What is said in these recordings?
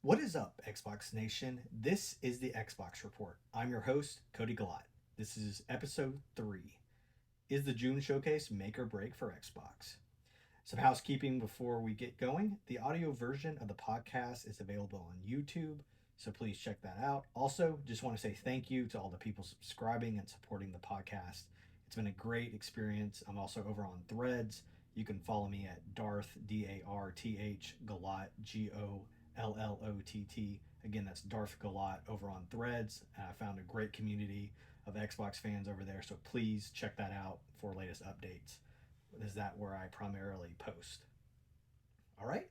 What is up, Xbox Nation? This is the Xbox Report. I'm your host, Cody Galat. This is episode 3. Is the June showcase make or break for Xbox? Some housekeeping before we get going. The audio version of the podcast is available on YouTube, so please check that out. Also, just want to say thank you to all the people subscribing and supporting the podcast. It's been a great experience. I'm also over on Threads. You can follow me at Darth, Darth, Galot, Gollott. Again, that's Darth Galot over on Threads. I found a great community of Xbox fans over there, so please check that out for latest updates. Is that where I primarily post? All right,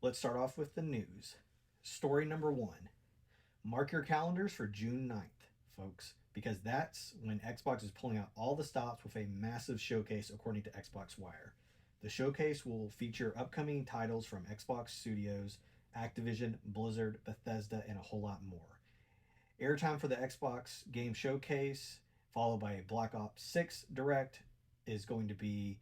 let's start off with the news. Story number 1. Mark your calendars for June 9th, folks, because that's when Xbox is pulling out all the stops with a massive showcase according to Xbox Wire. The showcase will feature upcoming titles from Xbox Studios, Activision, Blizzard, Bethesda, and a whole lot more. Airtime for the Xbox Game Showcase, followed by a Black Ops 6 Direct, is going to be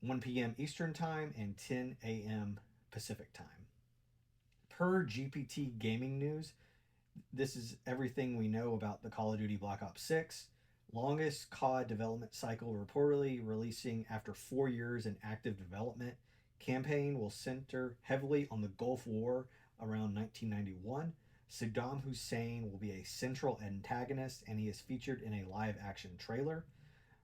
1 p.m. Eastern Time and 10 a.m. Pacific Time. Per GPT Gaming News, this is everything we know about the Call of Duty Black Ops 6. Longest COD development cycle, reportedly releasing after 4 years in active development. Campaign will center heavily on the Gulf War around 1991. Saddam Hussein will be a central antagonist, and he is featured in a live action trailer.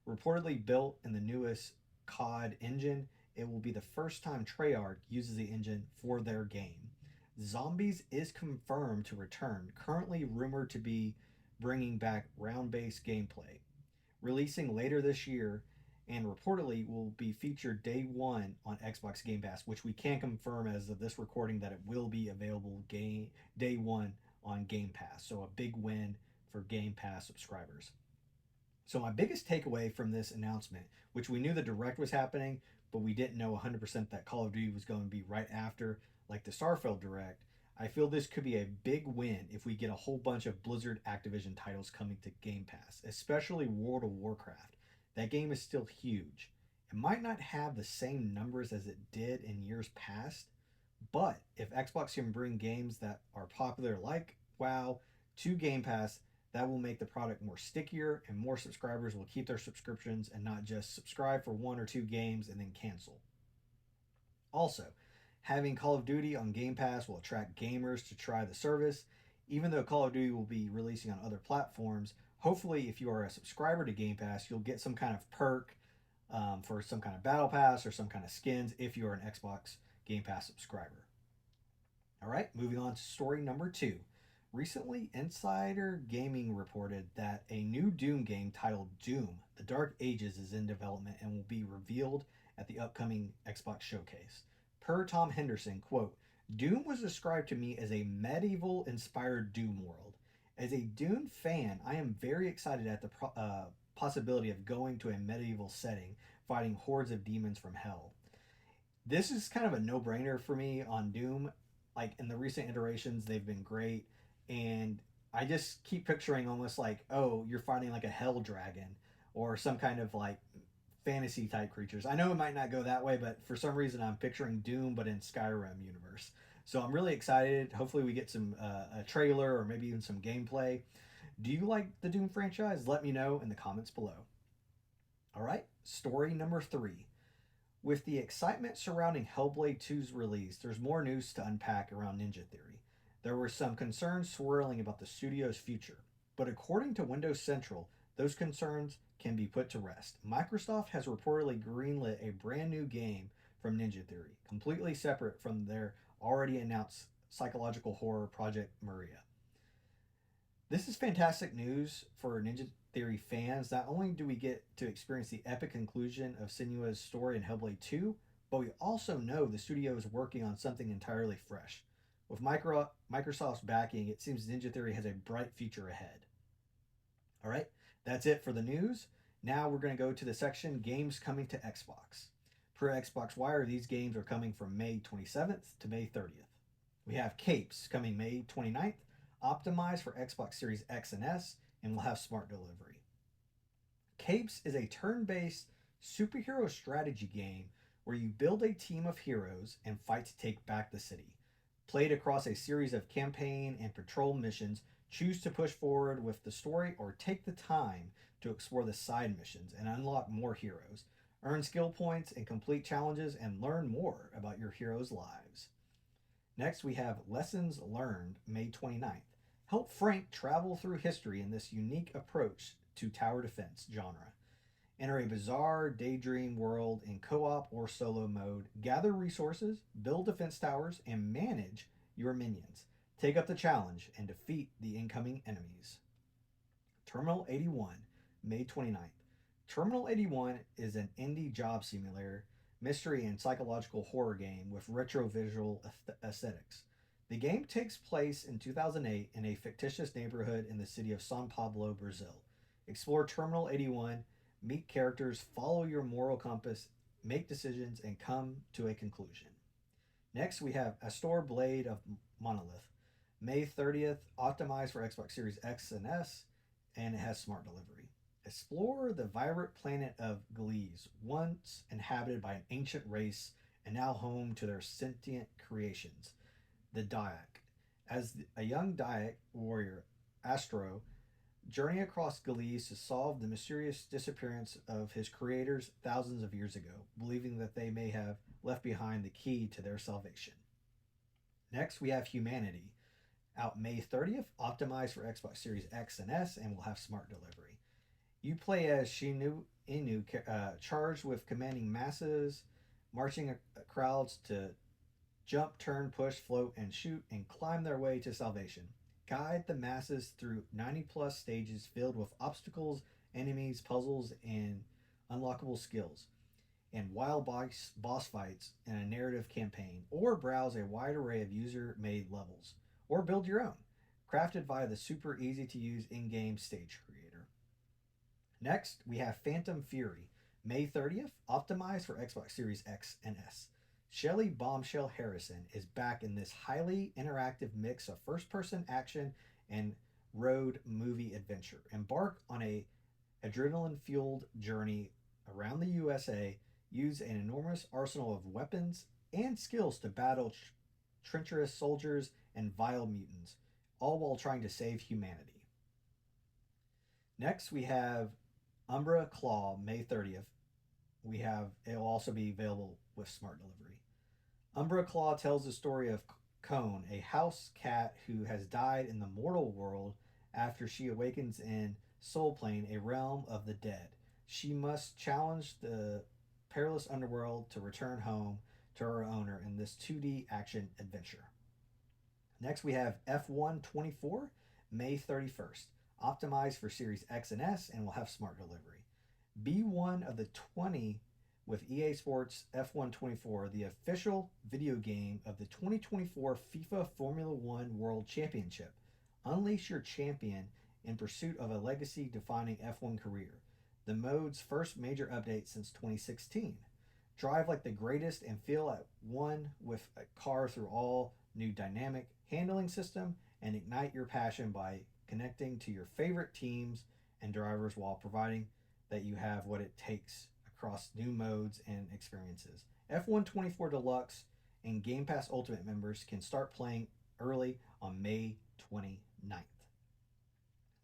Reportedly built in the newest COD engine, it will be the first time Treyarch uses the engine for their game. Zombies is confirmed to return, currently rumored to be bringing back round-based gameplay. Releasing later this year, and reportedly will be featured day one on Xbox Game Pass, which we can confirm as of this recording that it will be available day one on Game Pass. So a big win for Game Pass subscribers. So my biggest takeaway from this announcement, which we knew the Direct was happening, but we didn't know 100% that Call of Duty was going to be right after, like the Starfield Direct. I feel this could be a big win if we get a whole bunch of Blizzard Activision titles coming to Game Pass, especially World of Warcraft. That game is still huge. It might not have the same numbers as it did in years past, but if Xbox can bring games that are popular like WoW to Game Pass, that will make the product more stickier, and more subscribers will keep their subscriptions and not just subscribe for 1 or 2 games and then cancel. Also, having Call of Duty on Game Pass will attract gamers to try the service. Even though Call of Duty will be releasing on other platforms, hopefully if you are a subscriber to Game Pass, you'll get some kind of perk for some kind of battle pass or some kind of skins if you're an Xbox Game Pass subscriber. All right, moving on to story number 2. Recently, Insider Gaming reported that a new Doom game titled Doom: The Dark Ages is in development and will be revealed at the upcoming Xbox showcase. Per Tom Henderson, quote, Doom was described to me as a medieval-inspired Doom world. As a Doom fan, I am very excited at the possibility of going to a medieval setting, fighting hordes of demons from hell. This is kind of a no-brainer for me on Doom. Like, in the recent iterations, they've been great, and I just keep picturing almost like, oh, you're fighting like a hell dragon or some kind of like fantasy type creatures. I know it might not go that way, but for some reason I'm picturing Doom but in Skyrim universe. So I'm really excited. Hopefully we get some a trailer or maybe even some gameplay. Do you like the Doom franchise? Let me know in the comments below. All right, story number 3. With the excitement surrounding Hellblade 2's release, there's more news to unpack around Ninja Theory. There were some concerns swirling about the studio's future, but according to Windows Central, those concerns can be put to rest. Microsoft has reportedly greenlit a brand new game from Ninja Theory, completely separate from their already announced psychological horror Project Maria. This is fantastic news for Ninja Theory fans. Not only do we get to experience the epic conclusion of Senua's story in Hellblade 2, but we also know the studio is working on something entirely fresh. With Microsoft's backing, it seems Ninja Theory has a bright future ahead. All right, that's it for the news. Now we're going to go to the section Games Coming to Xbox. Per Xbox Wire, these games are coming from May 27th to May 30th. We have Capes coming May 29th, optimized for Xbox Series X and S, and will have smart delivery. Capes is a turn-based superhero strategy game where you build a team of heroes and fight to take back the city. Played across a series of campaign and patrol missions, choose to push forward with the story or take the time to explore the side missions and unlock more heroes. Earn skill points and complete challenges and learn more about your heroes' lives. Next, we have Lessons Learned, May 29th. Help Frank travel through history in this unique approach to tower defense genre. Enter a bizarre daydream world in co op or solo mode. Gather resources, build defense towers, and manage your minions. Take up the challenge and defeat the incoming enemies. Terminal 81, May 29th. Terminal 81 is an indie job simulator, mystery, and psychological horror game with retro visual aesthetics. The game takes place in 2008 in a fictitious neighborhood in the city of Sao Paulo, Brazil. Explore Terminal 81, meet characters, follow your moral compass, make decisions, and come to a conclusion. Next, we have Astor Blade of Monolith. May 30th, optimized for Xbox Series X and S, and it has smart delivery. Explore the vibrant planet of Gliese, once inhabited by an ancient race and now home to their sentient creations, the Dayak. As a young Dayak warrior, Astro journey across Gliese to solve the mysterious disappearance of his creators thousands of years ago, believing that they may have left behind the key to their salvation. Next, we have Humanity, out May 30th, optimized for Xbox Series X and S, and will have smart delivery. You play as Shinu Inu, charged with commanding masses, marching crowds to jump, turn, push, float, and shoot, and climb their way to salvation. Guide the masses through 90 plus stages filled with obstacles, enemies, puzzles, and unlockable skills, and wild boss fights in a narrative campaign, or browse a wide array of user made levels, or build your own, crafted via the super easy to use in game stage creator. Next, we have Phantom Fury, May 30th, optimized for Xbox Series X and S. Shelley Bombshell Harrison is back in this highly interactive mix of first person action and road movie adventure. Embark on a adrenaline fueled journey around the USA. Use an enormous arsenal of weapons and skills to battle treacherous soldiers and vile mutants, all while trying to save humanity. Next, we have Umbra Claw, May 30th. It'll also be available with smart delivery. Umbra Claw tells the story of Cone, a house cat who has died in the mortal world after she awakens in Soul Plane, a realm of the dead. She must challenge the perilous underworld to return home to her owner in this 2D action adventure. Next, we have F124, May 31st, optimized for Series X and S, and will have smart delivery. Be one of the 20 with EA Sports F124, the official video game of the 2024 FIFA Formula One World Championship. Unleash your champion in pursuit of a legacy defining F1 career, the mode's first major update since 2016. Drive like the greatest and feel at one with a car through all new dynamic handling system, and ignite your passion by connecting to your favorite teams and drivers while providing that you have what it takes across new modes and experiences. F124 Deluxe and Game Pass Ultimate members can start playing early on May 29th.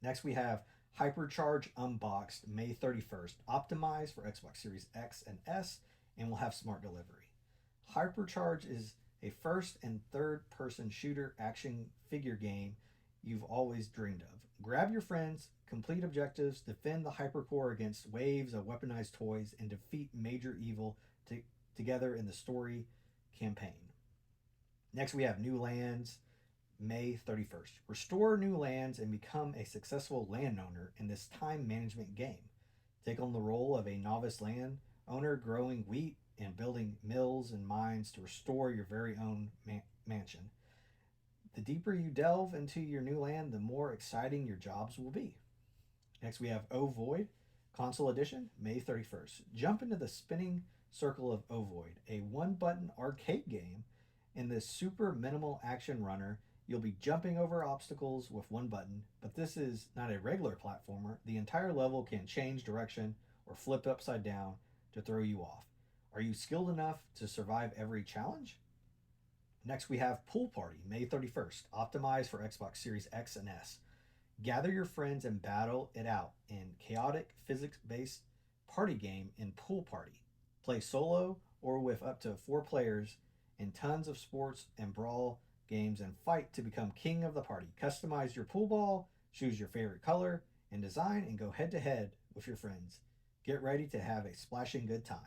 Next, we have Hypercharge Unboxed, May 31st, optimized for Xbox Series X and S, and will have smart delivery. Hypercharge is a first and third person shooter action figure game you've always dreamed of. Grab your friends, complete objectives, defend the hypercore against waves of weaponized toys, and defeat major evil together in the story campaign. Next, we have New Lands, May 31st. Restore new lands and become a successful landowner in this time management game. Take on the role of a novice landowner, growing wheat and building mills and mines to restore your very own mansion. The deeper you delve into your new land, the more exciting your jobs will be. Next, we have O Void, Console Edition, May 31st. Jump into the spinning circle of O Void, a one-button arcade game. In this super minimal action runner, you'll be jumping over obstacles with one button, but this is not a regular platformer. The entire level can change direction or flip upside down to throw you off. Are you skilled enough to survive every challenge? Next, we have Pool Party, May 31st, optimized for Xbox Series X and S. Gather your friends and battle it out in chaotic physics based party game in Pool Party. Play solo or with up to 4 players in tons of sports and brawl games and fight to become king of the party. Customize your pool ball, choose your favorite color and design, and go head to head with your friends. Get ready to have a splashing good time.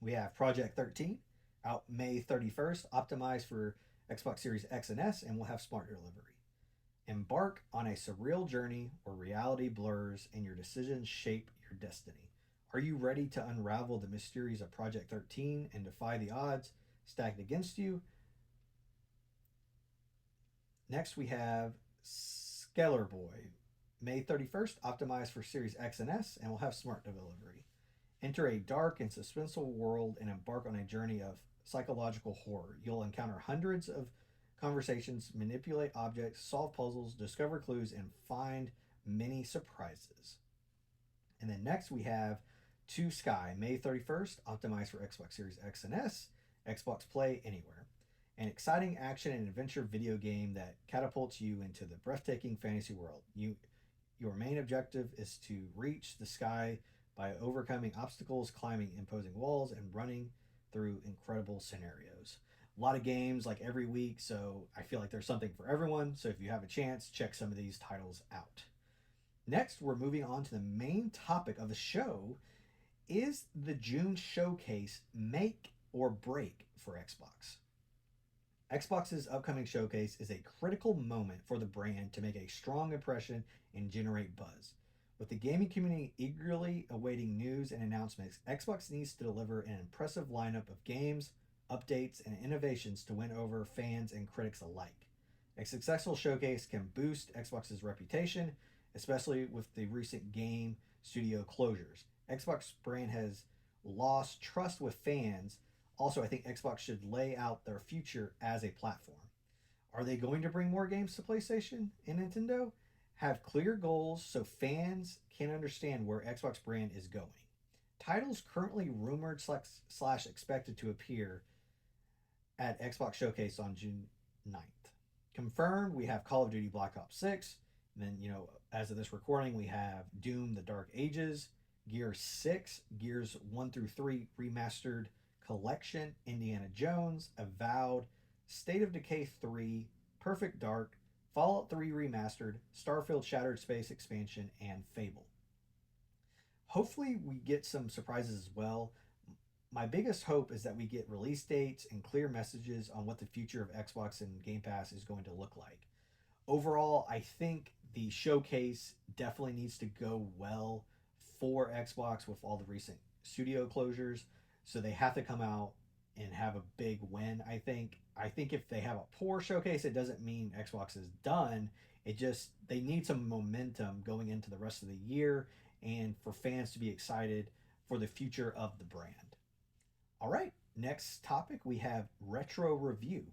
We have Project 13 out May 31st, optimized for Xbox Series X and S, and will have smart delivery. Embark on a surreal journey where reality blurs and your decisions shape your destiny. Are you ready to unravel the mysteries of Project 13 and defy the odds stacked against you? Next, we have Skeller Boy, May 31st, optimized for Series X and S, and will have smart delivery. Enter a dark and suspenseful world and embark on a journey of psychological horror. You'll encounter hundreds of conversations, manipulate objects, solve puzzles, discover clues, and find many surprises. And then next we have To Sky, May 31st, optimized for Xbox Series X and S, Xbox Play Anywhere. An exciting action and adventure video game that catapults you into the breathtaking fantasy world. Your main objective is to reach the sky by overcoming obstacles, climbing imposing walls, and running through incredible scenarios. A lot of games like every week, so I feel like there's something for everyone. So if you have a chance, check some of these titles out. Next, we're moving on to the main topic of the show. Is the June showcase make or break for Xbox? Xbox's upcoming showcase is a critical moment for the brand to make a strong impression and generate buzz. With the gaming community eagerly awaiting news and announcements, Xbox needs to deliver an impressive lineup of games, updates, and innovations to win over fans and critics alike. A successful showcase can boost Xbox's reputation, especially with the recent game studio closures. Xbox brand has lost trust with fans. Also, I think Xbox should lay out their future as a platform. Are they going to bring more games to PlayStation and Nintendo? Have clear goals so fans can understand where Xbox brand is going. Titles currently rumored slash expected to appear at Xbox Showcase on June 9th. Confirmed, we have Call of Duty Black Ops 6. And then, as of this recording, we have Doom The Dark Ages, Gears 6, Gears 1 through 3 Remastered Collection, Indiana Jones, Avowed, State of Decay 3, Perfect Dark, Fallout 3 Remastered, Starfield Shattered Space Expansion, and Fable. Hopefully, we get some surprises as well. My biggest hope is that we get release dates and clear messages on what the future of Xbox and Game Pass is going to look like. Overall, I think the showcase definitely needs to go well for Xbox with all the recent studio closures. So they have to come out and have a big win, I think. I think if they have a poor showcase, it doesn't mean Xbox is done. It just, they need some momentum going into the rest of the year and for fans to be excited for the future of the brand. All right, next topic we have Retro Review.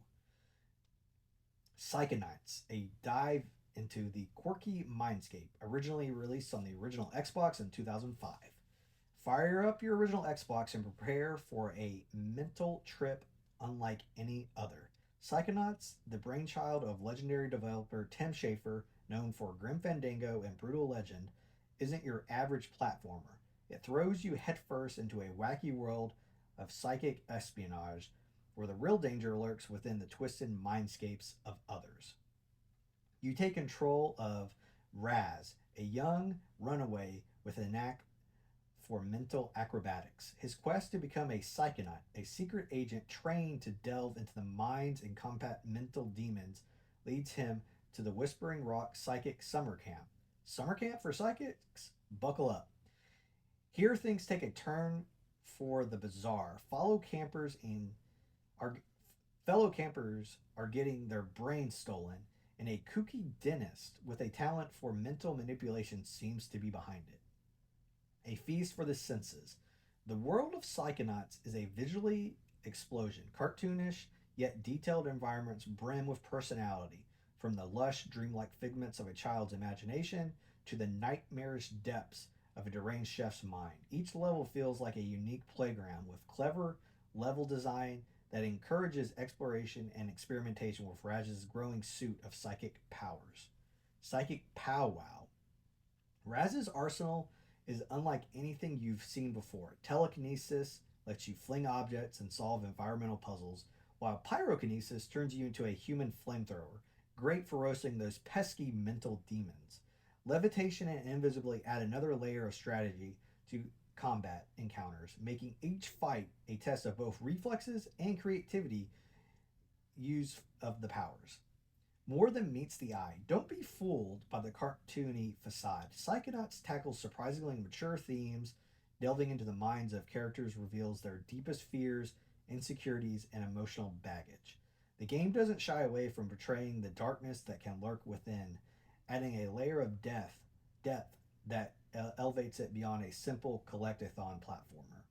Psychonauts, a dive into the quirky mindscape, originally released on the original Xbox in 2005. Fire up your original Xbox and prepare for a mental trip unlike any other. Psychonauts, the brainchild of legendary developer Tim Schafer, known for Grim Fandango and Brutal Legend, isn't your average platformer. It throws you headfirst into a wacky world of psychic espionage where the real danger lurks within the twisted mindscapes of others. You take control of Raz, a young runaway with a knack for mental acrobatics. His quest to become a psychonaut, a secret agent trained to delve into the minds and combat mental demons, leads him to the Whispering Rock Psychic Summer Camp. Summer camp for psychics? Buckle up. Here things take a turn for the bizarre. Our fellow campers are getting their brains stolen, and a kooky dentist with a talent for mental manipulation seems to be behind it. A feast for the senses. The world of Psychonauts is a visually explosion, cartoonish yet detailed environments brim with personality, from the lush, dreamlike figments of a child's imagination to the nightmarish depths of a deranged chef's mind. Each level feels like a unique playground with clever level design, that encourages exploration and experimentation with Raz's growing suite of psychic powers. Psychic powwow. Raz's arsenal is unlike anything you've seen before. Telekinesis lets you fling objects and solve environmental puzzles, while pyrokinesis turns you into a human flamethrower, great for roasting those pesky mental demons. Levitation and invisibility add another layer of strategy to combat encounters, making each fight a test of both reflexes and creativity use of the powers. More than meets the eye. Don't be fooled by the cartoony facade. Psychonauts tackles surprisingly mature themes, delving into the minds of characters reveals their deepest fears, insecurities, and emotional baggage. The game doesn't shy away from portraying the darkness that can lurk within, adding a layer of depth that elevates it beyond a simple collectathon platformer.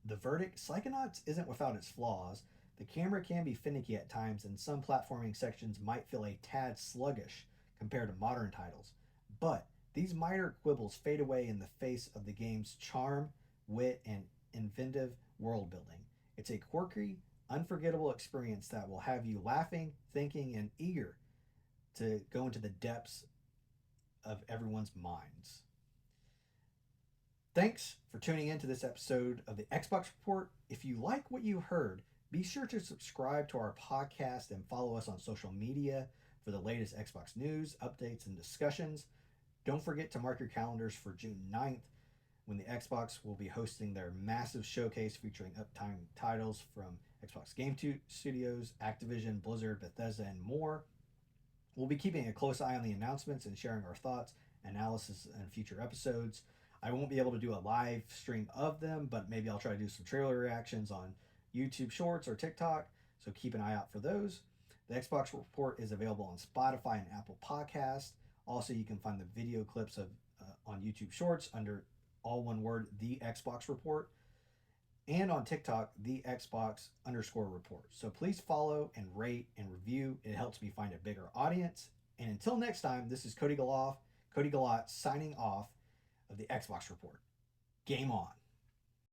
The verdict: Psychonauts isn't without its flaws. The camera can be finicky at times, and some platforming sections might feel a tad sluggish compared to modern titles. But these minor quibbles fade away in the face of the game's charm, wit, and inventive world building. It's a quirky, unforgettable experience that will have you laughing, thinking, and eager to go into the depths of everyone's minds. Thanks for tuning in to this episode of the Xbox Report. If you like what you heard, be sure to subscribe to our podcast and follow us on social media for the latest Xbox news, updates, and discussions. Don't forget to mark your calendars for June 9th when the Xbox will be hosting their massive showcase featuring uptime titles from Xbox Game Studios, Activision, Blizzard, Bethesda, and more. We'll be keeping a close eye on the announcements and sharing our thoughts, analysis, and future episodes. I won't be able to do a live stream of them, but maybe I'll try to do some trailer reactions on YouTube Shorts or TikTok, so keep an eye out for those. The Xbox Report is available on Spotify and Apple Podcasts. Also, you can find the video clips of on YouTube Shorts under all one word, The Xbox Report, and on TikTok, The Xbox_report. So please follow and rate and review. It helps me find a bigger audience. And until next time, this is Cody Galot signing off of The Xbox Report. Game on.